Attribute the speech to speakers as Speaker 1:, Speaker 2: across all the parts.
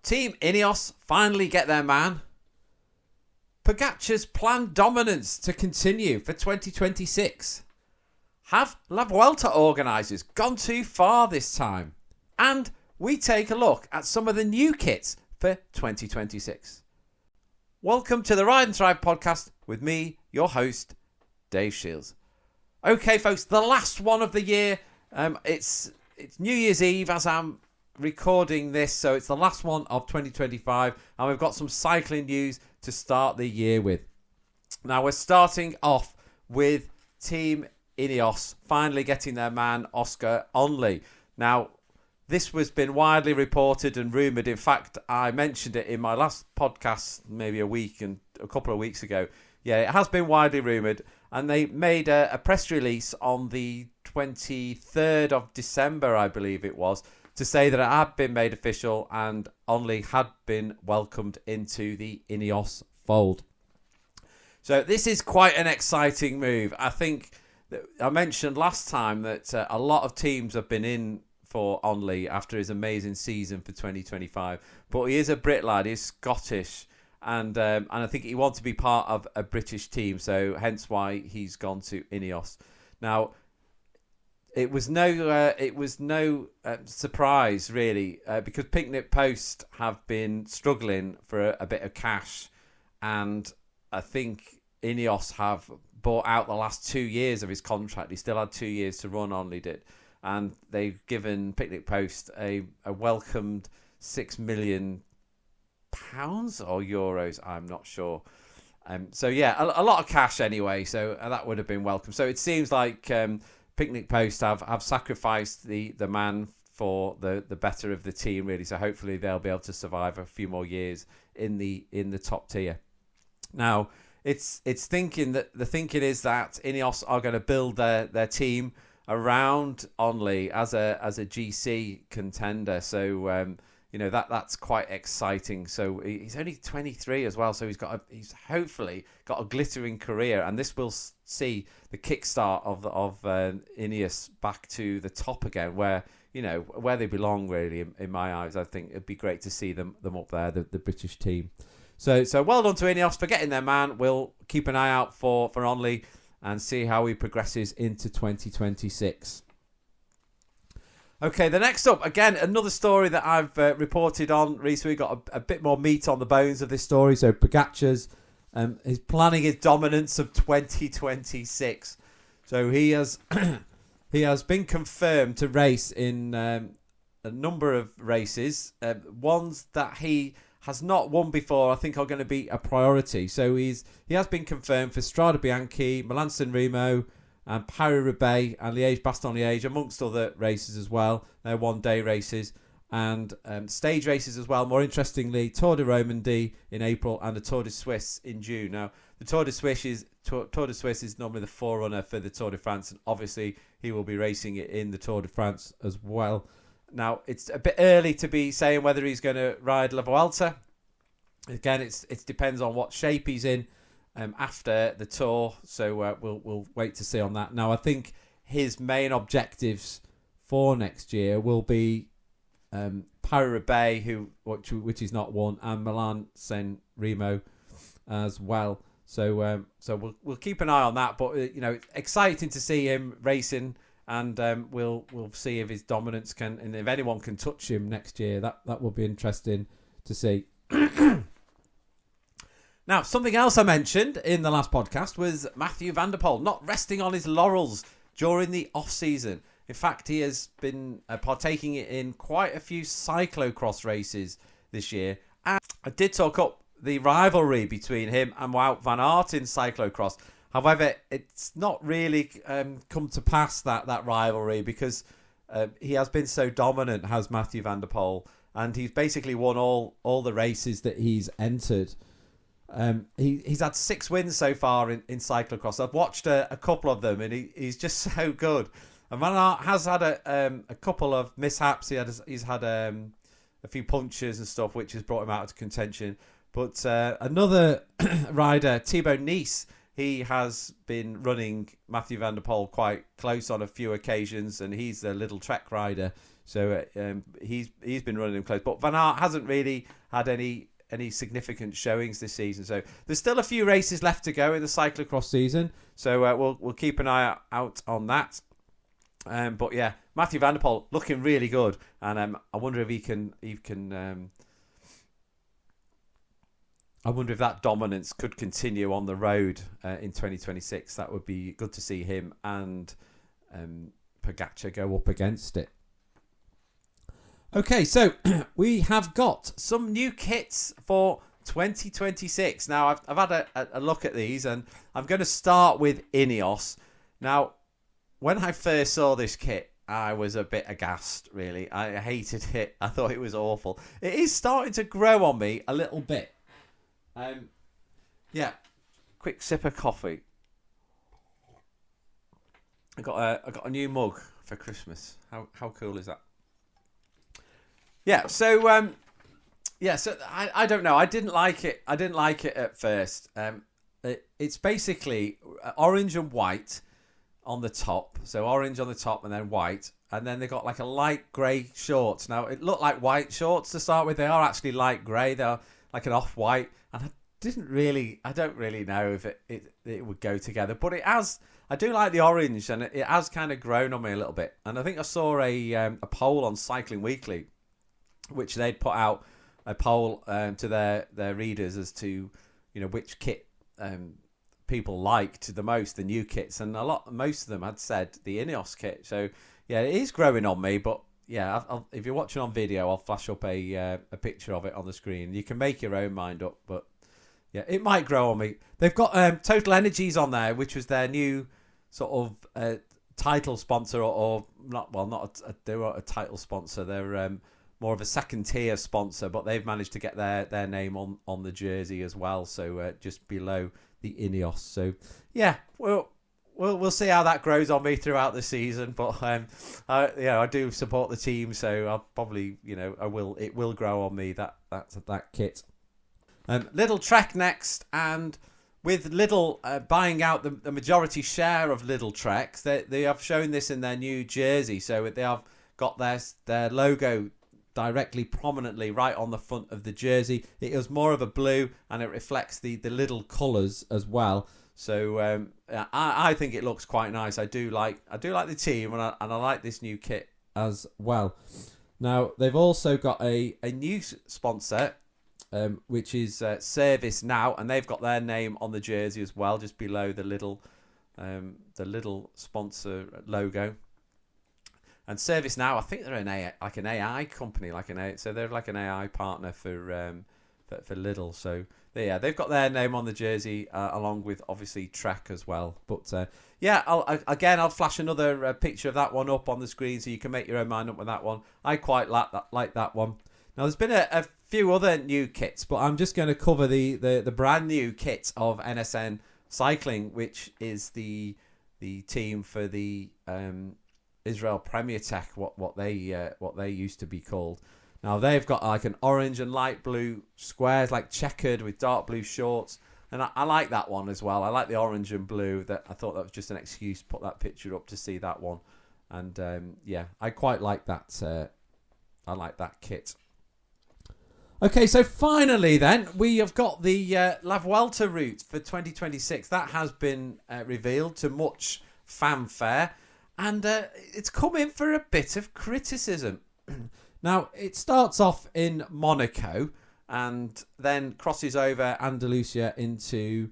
Speaker 1: Team INEOS finally get their man. Pogacar's planned dominance to continue for 2026. Have La Vuelta organisers gone too far this time? And we take a look at some of the new kits for 2026. Welcome to the Ride and Thrive podcast with me, your host, Dave Shields. Okay, folks, the last one of the year. It's New Year's Eve as I'm recording this, so it's the last one of 2025, and we've got some cycling news to start the year with. Now, we're starting off with Team INEOS finally getting their man Oscar Onley. Now, this was been widely reported and rumoured. In fact, I mentioned it in my last podcast maybe a couple of weeks ago. Yeah, it has been widely rumoured, and they made a press release on the 23rd of December, I believe it was, to say that it had been made official and Onley had been welcomed into the INEOS fold. So this is quite an exciting move. I think that I mentioned last time that a lot of teams have been in for Onley after his amazing season for 2025. But he is a Brit lad, he's Scottish, and I think he wants to be part of a British team, so hence why he's gone to INEOS. Now, it was no surprise, really, because Picnic Post have been struggling for a bit of cash, and I think INEOS have bought out the last 2 years of his contract. He still had 2 years to run, Onley did, and they've given Picnic Post a welcomed £6 million or euros, I'm not sure. So yeah, a lot of cash anyway, so that would have been welcome. So it seems like Picnic Post have sacrificed the man for the better of the team, really. So hopefully they'll be able to survive a few more years in the top tier. Now, it's thinking that the thinking is that INEOS are going to build their team around Onley as a GC contender. So that's quite exciting. So he's only 23 as well, so he's hopefully got a glittering career, and this will see the kickstart of INEOS back to the top again, where they belong, really, in my eyes. I think it'd be great to see them up there, the British team. So well done to INEOS for getting their man. We'll keep an eye out for Onley and see how he progresses into 2026. Okay, the next up, again, another story that I've reported on recently. Got a bit more meat on the bones of this story. So Pogacar's is planning his dominance of 2026. So he has been confirmed to race in a number of races. Ones that he has not won before, I think, are going to be a priority. So he has been confirmed for Strade Bianche, Milan-San Remo, and Paris-Roubaix and Liège-Bastogne-Liège, amongst other races as well. They're one-day races and stage races as well. More interestingly, Tour de Romandie in April and the Tour de Suisse in June. Now, the Tour de Suisse is normally the forerunner for the Tour de France, and obviously he will be racing it in the Tour de France as well. Now, it's a bit early to be saying whether he's going to ride La Vuelta. Again, it depends on what shape he's in after the Tour, so we'll wait to see on that. Now, I think his main objectives for next year will be Paris-Roubaix, which is not one, and Milan-San Remo as well. So we'll keep an eye on that. But exciting to see him racing. And we'll see if his dominance can, and if anyone can touch him next year. That will be interesting to see. Now, something else I mentioned in the last podcast was Mathieu van der Poel not resting on his laurels during the off-season. In fact, he has been partaking in quite a few cyclocross races this year. And I did talk up the rivalry between him and Wout van Aert in cyclocross. However, it's not really come to pass, that rivalry, because he has been so dominant, has Mathieu van der Poel, and he's basically won all the races that he's entered. He's had 6 wins so far in cyclocross. I've watched a couple of them, and he's just so good. And Van Aert has had a couple of mishaps. He's had a few punctures and stuff, which has brought him out of contention. But another rider, Thibaut Nice, he has been running Mathieu van der Poel quite close on a few occasions, and he's a Lidl Trek rider. So he's been running him close. But Van Aert hasn't really had any significant showings this season. So there's still a few races left to go in the cyclocross season. So we'll keep an eye out on that. But yeah, Mathieu van der Poel looking really good, and I wonder if he can. I wonder if that dominance could continue on the road in 2026. That would be good to see him and Pogacar go up against it. Okay, so we have got some new kits for 2026. Now, I've had a look at these, and I'm going to start with INEOS. Now, when I first saw this kit, I was a bit aghast, really. I hated it. I thought it was awful. It is starting to grow on me a little bit. Yeah, quick sip of coffee. I got a new mug for Christmas. How cool is that? Yeah, so so I don't know. I didn't like it. I didn't like it at first. It's basically orange and white on the top. So orange on the top and then white. And then they got like a light grey shorts. Now, it looked like white shorts to start with. They are actually light grey. They're like an off-white. And I don't really know if it would go together. But it has, I do like the orange, and it has kind of grown on me a little bit. And I think I saw a poll on Cycling Weekly, which they'd put out a poll to their readers as to, which kit people liked the most, the new kits. And most of them had said the INEOS kit. So, yeah, it is growing on me, but yeah, if you're watching on video, I'll flash up a picture of it on the screen. You can make your own mind up, but yeah, it might grow on me. They've got Total Energies on there, which was their new sort of title sponsor, or not. Well, they were a title sponsor. They're more of a second tier sponsor, but they've managed to get their name on the jersey as well. So just below the INEOS. So yeah, We'll see how that grows on me throughout the season, but I do support the team, so I'll probably it will grow on me that kit. Lidl Trek next, and with Lidl buying out the majority share of Lidl Treks, they have shown this in their new jersey, so they have got their logo directly prominently right on the front of the jersey. It is more of a blue, and it reflects the Lidl colours as well. So I think it looks quite nice. I do like the team, and I like this new kit as well. Now, they've also got a new sponsor, which is Service Now, and they've got their name on the jersey as well, just below the Lidl sponsor logo. And Service Now, I think they're an AI company, so they're like an AI partner for Lidl. So they've got their name on the jersey along with obviously Trek as well. But I'll flash another picture of that one up on the screen so you can make your own mind up with that one. I quite like that one. Now, there's been a few other new kits, but I'm just going to cover the brand new kit of NSN Cycling, which is the team for the Israel Premier Tech, what they used to be called. Now, they've got like an orange and light blue squares, like checkered with dark blue shorts. And I like that one as well. I like the orange and blue. I thought that was just an excuse to put that picture up to see that one. And I quite like that. I like that kit. Okay, so finally then, we have got the La Vuelta route for 2026. That has been revealed to much fanfare. And it's come in for a bit of criticism. Now, it starts off in Monaco and then crosses over Andalusia into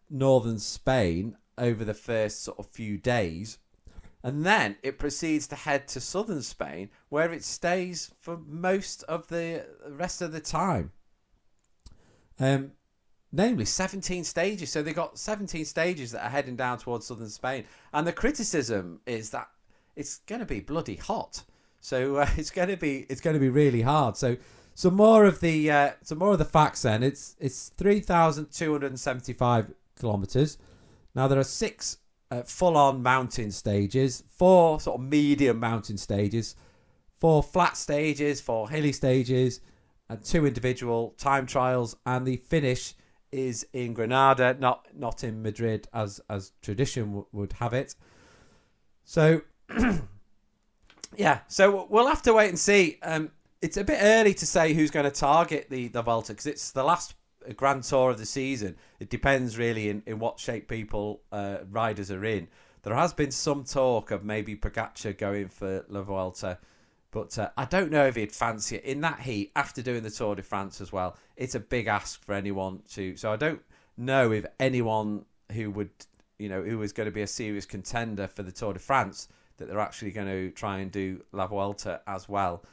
Speaker 1: northern Spain over the first sort of few days. And then it proceeds to head to southern Spain, where it stays for most of the rest of the time. Namely 17 stages. So they've got 17 stages that are heading down towards southern Spain. And the criticism is that it's going to be bloody hot. So it's going to be really hard. So some more of the facts then. It's 3,275 kilometers. Now there are 6 full-on mountain stages, 4 sort of medium mountain stages, 4 flat stages, 4 hilly stages, and 2 individual time trials. And the finish is in Granada, not in Madrid as tradition would have it. So. Yeah, so we'll have to wait and see. It's a bit early to say who's going to target the Vuelta because it's the last Grand Tour of the season. It depends really in what shape riders are in. There has been some talk of maybe Pogacar going for La Vuelta, but I don't know if he'd fancy it in that heat after doing the Tour de France as well. It's a big ask for anyone to. So I don't know if anyone who would, who is going to be a serious contender for the Tour de France, that they're actually going to try and do La Vuelta as well.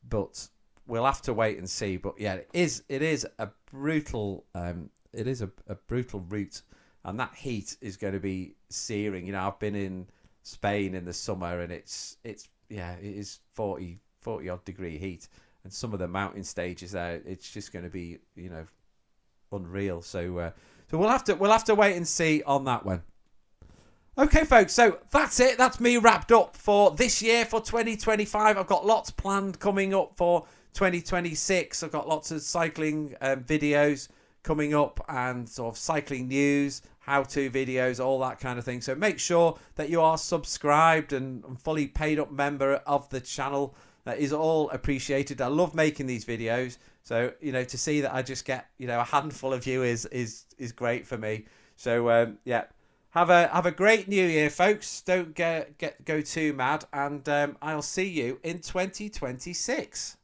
Speaker 1: But we'll have to wait and see. But yeah, it is a brutal brutal route, and that heat is going to be searing. I've been in Spain in the summer, and it is 40 odd degree heat, and some of the mountain stages there, it's just going to be unreal. So we'll have to wait and see on that one. Okay, folks, so that's it. That's me wrapped up for this year, for 2025. I've got lots planned coming up for 2026. I've got lots of cycling videos coming up and sort of cycling news, how-to videos, all that kind of thing. So make sure that you are subscribed and fully paid up member of the channel. That is all appreciated. I love making these videos. So, to see that I just get, a handful of viewers is great for me. So, yeah. Have a great new year, folks. Don't go too mad, and I'll see you in 2026.